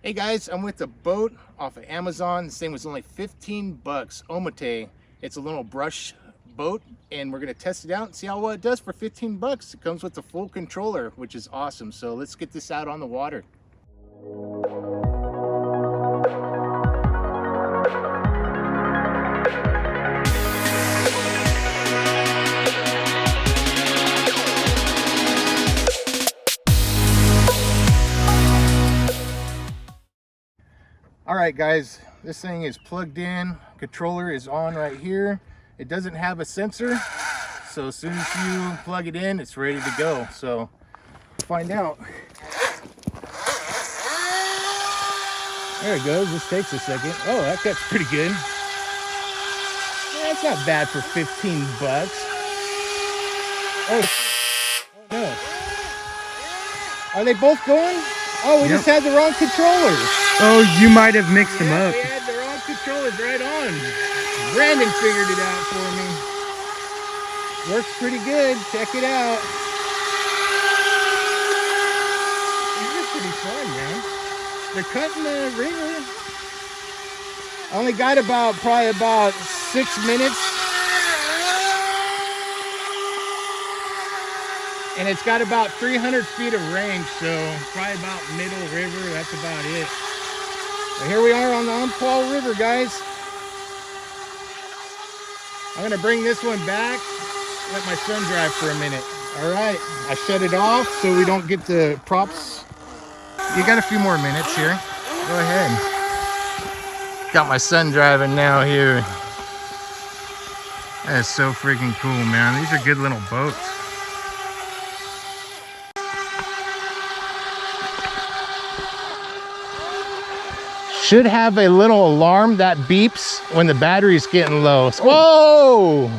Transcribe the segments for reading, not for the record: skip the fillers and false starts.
Hey guys, I'm with a boat off of Amazon. This thing was only 15 bucks. Omate. It's a little brush boat, and we're gonna test it out and see how well it does for 15 bucks. It comes with a full controller, which is awesome. So let's get this out on the water. All right guys, this thing is plugged in, controller is on right here. It doesn't have a sensor, so as soon as you plug it in, it's ready to go. So find out. There it goes. This takes a second. Oh, that cuts pretty good. That's not bad for 15 bucks. Oh no. Are they both going? Oh, we just had the wrong controllers. Oh, you might have mixed them up. We had the wrong controllers right on. Brandon figured it out for me. Works pretty good. Check it out. These are pretty fun, man. They're cutting the ringer. I only got probably about 6 minutes. And it's got about 300 feet of range, so probably about middle river. That's about it. But here we are on the Umpqua River, guys. I'm gonna bring this one back, let my son drive for a minute. All right, I shut it off so we don't get the props. You got a few more minutes here. Go ahead. Got my son driving now here. That is so freaking cool, man. These are good little boats. Should have a little alarm that beeps when the battery's getting low. Whoa!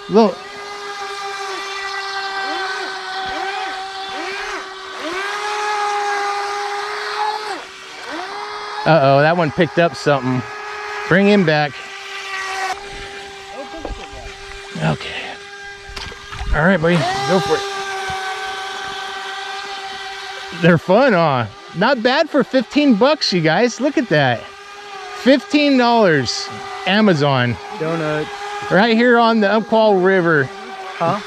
Look. Uh-oh, that one picked up something. Bring him back. Okay. All right, buddy, go for it. They're fun, huh? Not bad for 15 bucks, you guys. Look at that. $15. Amazon. Donut. Right here on the Umpqua River. Huh?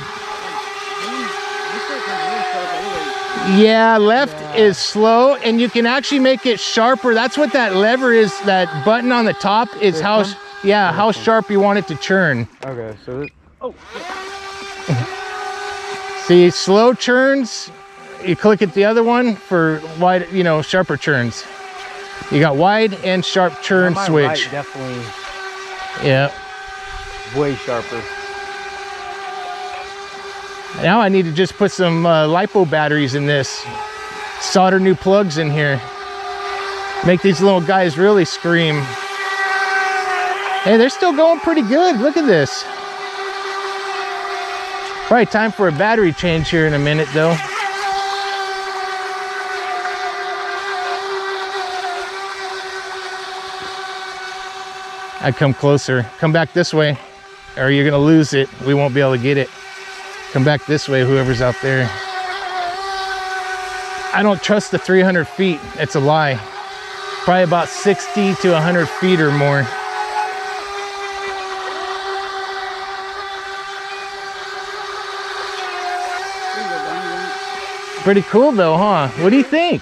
Yeah, left is slow, and you can actually make it sharper. That's what that lever is. That button on the top is how sharp you want it to churn. Okay, so this, oh. See, slow churns. You click at the other one for wide, sharper churns. You got wide and sharp churn switch. Right, definitely. Yeah. Way sharper. Now I need to just put some LiPo batteries in this. Solder new plugs in here. Make these little guys really scream. Hey, they're still going pretty good. Look at this. Probably time for a battery change here in a minute though. I'd come closer. Come back this way, or you're gonna lose it. We won't be able to get it. Come back this way, whoever's out there. I don't trust the 300 feet. It's a lie. Probably about 60 to 100 feet or more. Pretty cool though, huh? What do you think?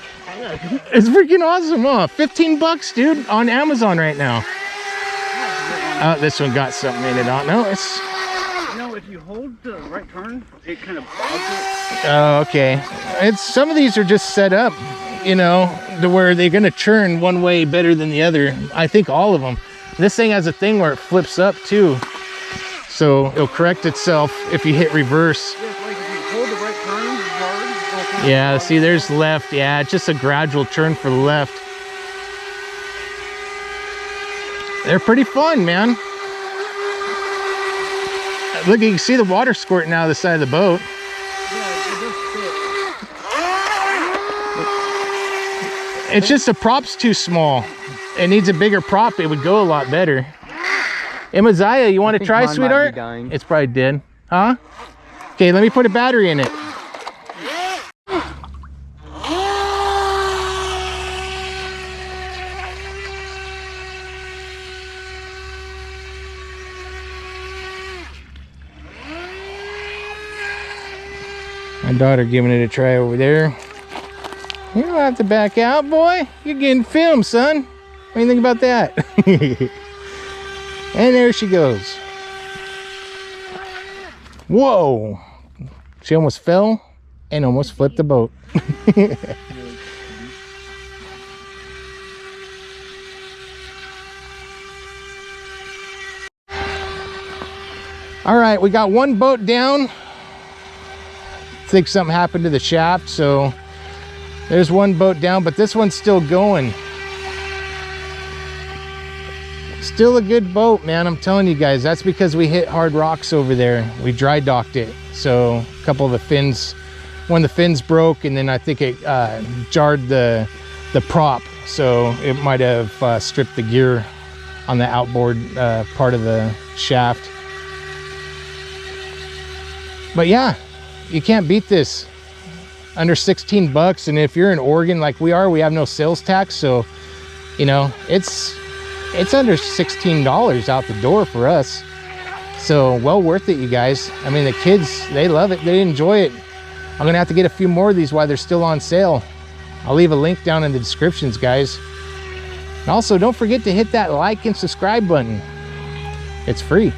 It's freaking awesome, huh? 15 bucks, dude, on Amazon right now. Oh, this one got something in it. No, it's... if you hold the right turn, it kind of bogs it. Oh, okay. Some of these are just set up, to where they're gonna churn one way better than the other. I think all of them. This thing has a thing where it flips up too. So it'll correct itself if you hit reverse. Yeah, like if you hold the right turn hard. Yeah, see, there's left. Yeah, it's just a gradual turn for the left. They're pretty fun, man. Look, you can see the water squirting out of the side of the boat. It's just the prop's too small. It needs a bigger prop. It would go a lot better. Amaziah, you want to try, sweetheart? It's probably dead. Huh? Okay, let me put a battery in it. My daughter giving it a try over there. You don't have to back out, boy. You're getting filmed, son. What do you think about that? And there she goes. Whoa. She almost fell and almost flipped the boat. All right, we got one boat down. I think something happened to the shaft, so there's one boat down, but this one's still going. Still a good boat, man. I'm telling you guys, that's because we hit hard rocks over there. We dry docked it. So a couple of the fins, one of the fins broke, and then I think it jarred the prop. So it might have stripped the gear on the outboard part of the shaft. But yeah, you can't beat this. Under 16 bucks, and if you're in Oregon like we are, we have no sales tax, so you know it's under $16 out the door for us. So well worth it, you guys. I mean, the kids, they love it, they enjoy it. I'm gonna have to get a few more of these while they're still on sale. I'll leave a link down in the descriptions, guys. And also, don't forget to hit that like and subscribe button. It's free.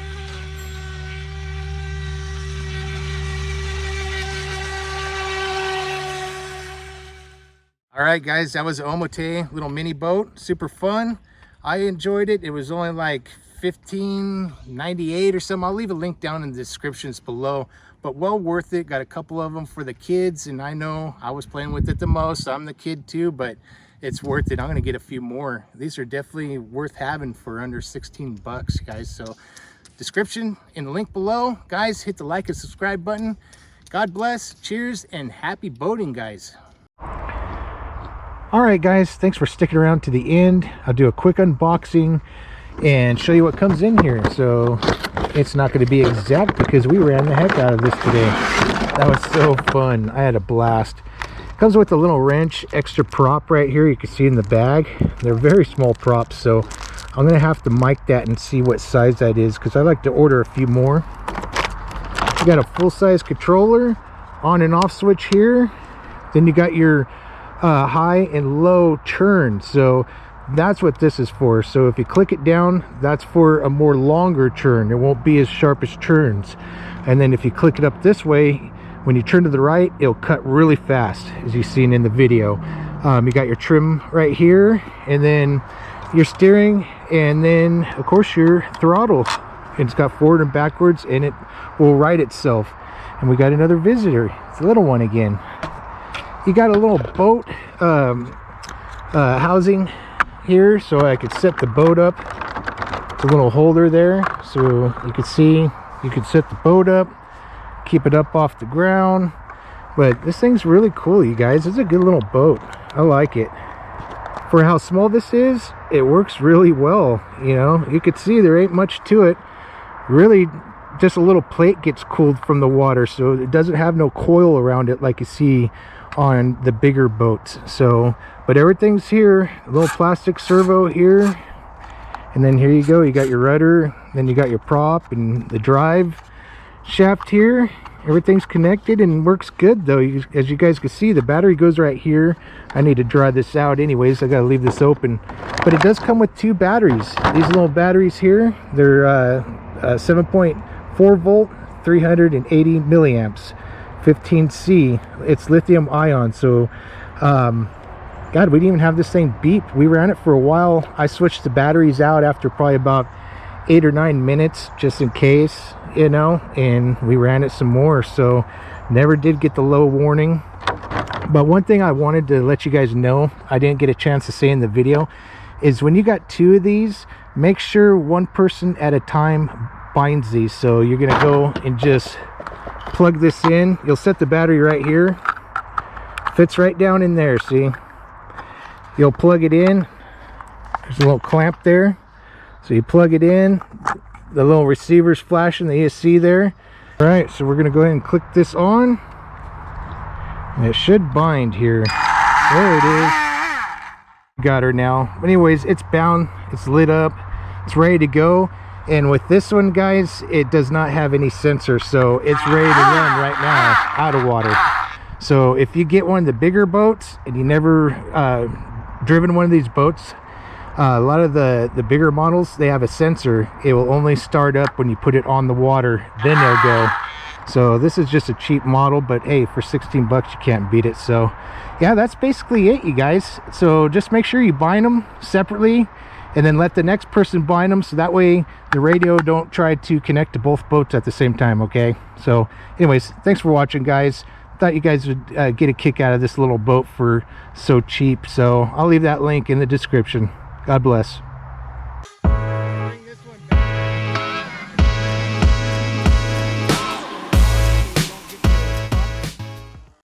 All right, guys, that was an Omote little mini boat. Super fun. I enjoyed it. It was only like $15.98 or something. I'll leave a link down in the descriptions below, but well worth it. Got a couple of them for the kids, and I know I was playing with it the most. I'm the kid too, but it's worth it. I'm gonna get a few more. These are definitely worth having for under 16 bucks, guys. So description and the link below. Guys, hit the like and subscribe button. God bless, cheers, and happy boating, guys. All right, guys, thanks for sticking around to the end. I'll do a quick unboxing and show you what comes in here. So it's not going to be exact because we ran the heck out of this today. That was so fun. I had a blast. Comes with a little wrench, extra prop right here. You can see in the bag. They're very small props, so I'm going to have to mic that and see what size that is because I like to order a few more. You got a full-size controller, on and off switch here. Then you got your high and low turn, so that's what this is for. So if you click it down, that's for a more longer turn. It won't be as sharp as turns. And then if you click it up this way, when you turn to the right, it'll cut really fast, as you've seen in the video. You got your trim right here, and then your steering, and then of course your throttle. It's got forward and backwards, and it will right itself. And we got another visitor. It's a little one again. You got a little boat housing here, so I could set the boat up. It's a little holder there, so you can see you can set the boat up, keep it up off the ground. But this thing's really cool, you guys. It's a good little boat. I like it. For how small this is, it works really well. You know, you could see there ain't much to it. Really, just a little plate gets cooled from the water, so it doesn't have no coil around it like you see on the bigger boats. So, but everything's here. A little plastic servo here, and then here you go. You got your rudder, then you got your prop and the drive shaft here. Everything's connected and works good though. As you guys can see, the battery goes right here. I need to dry this out anyways. I gotta leave this open, but it does come with two batteries. These little batteries here, they're 7.4 volt, 380 milliamps, 15C. It's lithium ion. So God, we didn't even have this thing beep. We ran it for a while. I switched the batteries out after probably about 8 or 9 minutes, just in case, you know, and we ran it some more. So never did get the low warning. But one thing I wanted to let you guys know, I didn't get a chance to say in the video, is when you got two of these, make sure one person at a time binds these. So you're gonna go and just plug this in. You'll set the battery right here, fits right down in there. See, you'll plug it in. There's a little clamp there, so you plug it in. The little receiver's flashing, the ESC there. All right, so we're gonna go ahead and click this on, and it should bind here. There it is. Got her now. But anyways, it's bound, it's lit up, it's ready to go. And with this one, guys, it does not have any sensor, so it's ready to run right now out of water. So if you get one of the bigger boats and you never driven one of these boats, a lot of the bigger models, they have a sensor. It will only start up when you put it on the water, then it'll go. So this is just a cheap model, but hey, for 16 bucks you can't beat it. So yeah, that's basically it, you guys. So just make sure you bind them separately and then let the next person bind them, so that way the radio don't try to connect to both boats at the same time. Okay, so anyways, thanks for watching, guys. Thought you guys would get a kick out of this little boat for so cheap, so I'll leave that link in the description. God bless.